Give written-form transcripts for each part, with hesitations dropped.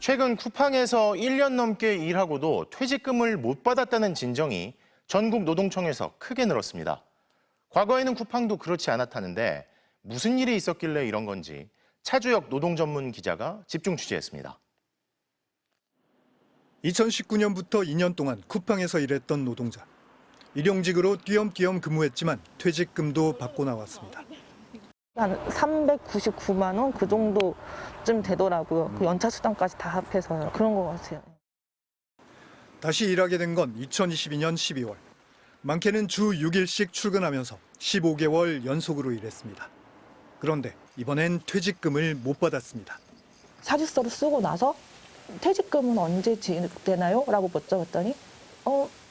최근 쿠팡에서 1년 넘게 일하고도 퇴직금을 못 받았다는 진정이 전국 노동청에서 크게 늘었습니다. 과거에는 쿠팡도 그렇지 않았다는데 무슨 일이 있었길래 이런 건지 차주혁 노동 전문 기자가 집중 취재했습니다. 2019년부터 2년 동안 쿠팡에서 일했던 노동자. 일용직으로 띄엄띄엄 근무했지만 퇴직금도 받고 나왔습니다. 한 399만 원 그 정도쯤 되더라고요. 그 연차 수당까지 다 합해서요. 그런 것 같아요. 다시 일하게 된 건 2022년 12월. 많게는 주 6일씩 출근하면서 15개월 연속으로 일했습니다. 그런데 이번엔 퇴직금을 못 받았습니다. 사직서를 쓰고 나서 퇴직금은 언제 지급되나요? 라고 여쭤봤더니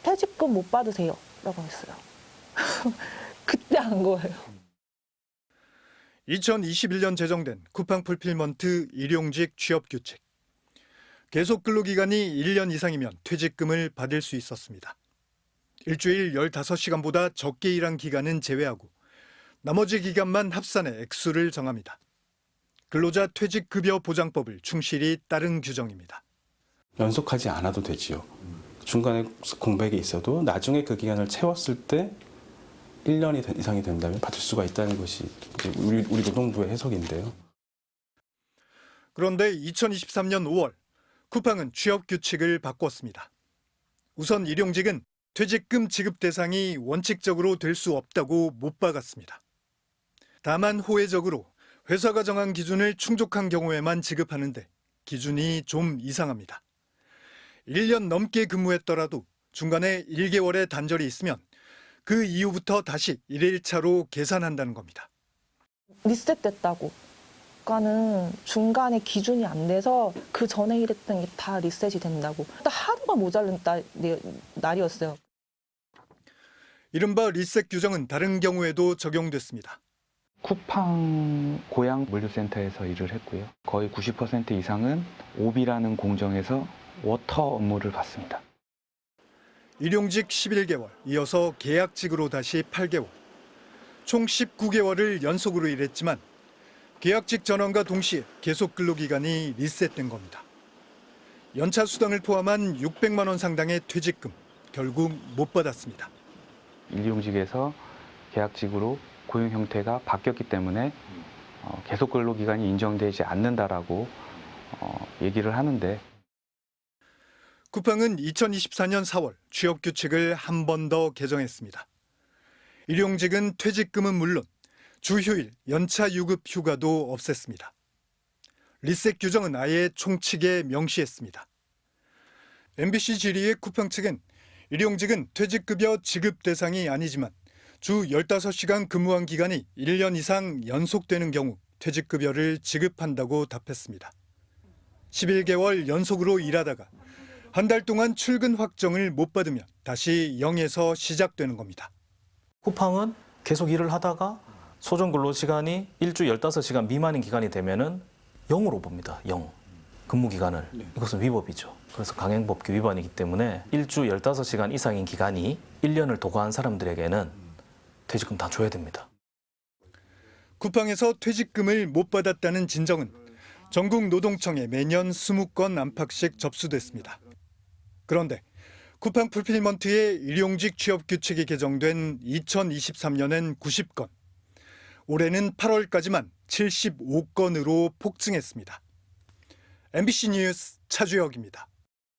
퇴직금 못 받으세요. 라고 했어요. 그때 안 거예요. 2021년 제정된 쿠팡 풀필먼트 일용직 취업규칙. 계속 근로기간이 1년 이상이면 퇴직금을 받을 수 있었습니다. 일주일 15시간보다 적게 일한 기간은 제외하고 나머지 기간만 합산해 액수를 정합니다. 근로자 퇴직급여 보장법을 충실히 따른 규정입니다. 연속하지 않아도 되지요. 중간에 공백이 있어도 나중에 그 기간을 채웠을 때 1년 이상이 된다면 받을 수가 있다는 것이 우리 노동부의 해석인데요. 그런데 2023년 5월 쿠팡은 취업 규칙을 바꿨습니다. 우선 일용직은 퇴직금 지급 대상이 원칙적으로 될 수 없다고 못 박았습니다. 다만 호혜적으로 회사가 정한 기준을 충족한 경우에만 지급하는데 기준이 좀 이상합니다. 1년 넘게 근무했더라도 중간에 1개월의 단절이 있으면 그 이후부터 다시 1일차로 계산한다는 겁니다. 리셋됐다고. 그러니까는 중간에 기준이 안 돼서 그 전에 일했던 게 다 리셋이 된다고. 하루가 모자른 날이었어요. 이른바 리셋 규정은 다른 경우에도 적용됐습니다. 쿠팡 고양 물류센터에서 일을 했고요. 거의 90% 이상은 오비라는 공정에서 워터 업무를 봤습니다. 일용직 11개월, 이어서 계약직으로 다시 8개월. 총 19개월을 연속으로 일했지만 계약직 전환과 동시에 계속 근로기간이 리셋된 겁니다. 연차 수당을 포함한 600만 원 상당의 퇴직금, 결국 못 받았습니다. 일용직에서 계약직으로 고용 형태가 바뀌었기 때문에 계속 근로기간이 인정되지 않는다라고 얘기를 하는데 쿠팡은 2024년 4월 취업 규칙을 한 번 더 개정했습니다. 일용직은 퇴직금은 물론 주휴일, 연차 유급 휴가도 없앴습니다. 리셋 규정은 아예 총칙에 명시했습니다. MBC 질의의 쿠팡 측은 일용직은 퇴직급여 지급 대상이 아니지만 주 15시간 근무한 기간이 1년 이상 연속되는 경우 퇴직급여를 지급한다고 답했습니다. 11개월 연속으로 일하다가 한 달 동안 출근 확정을 못 받으면 다시 0에서 시작되는 겁니다. 쿠팡은 계속 일을 하다가 소정 근로시간이 일주 15시간 미만인 기간이 되면은 0으로 봅니다. 0. 근무 기간을. 이것은 위법이죠. 그래서 강행법규 위반이기 때문에 일주 15시간 이상인 기간이 1년을 도과한 사람들에게는 퇴직금 다 줘야 됩니다. 쿠팡에서 퇴직금을 못 받았다는 진정은 전국 노동청에 매년 20건 안팎씩 접수됐습니다. 그런데 쿠팡 풀필먼트의 일용직 취업 규칙이 개정된 2023년엔 90건, 올해는 8월까지만 75건으로 폭증했습니다. MBC 뉴스 차주혁입니다.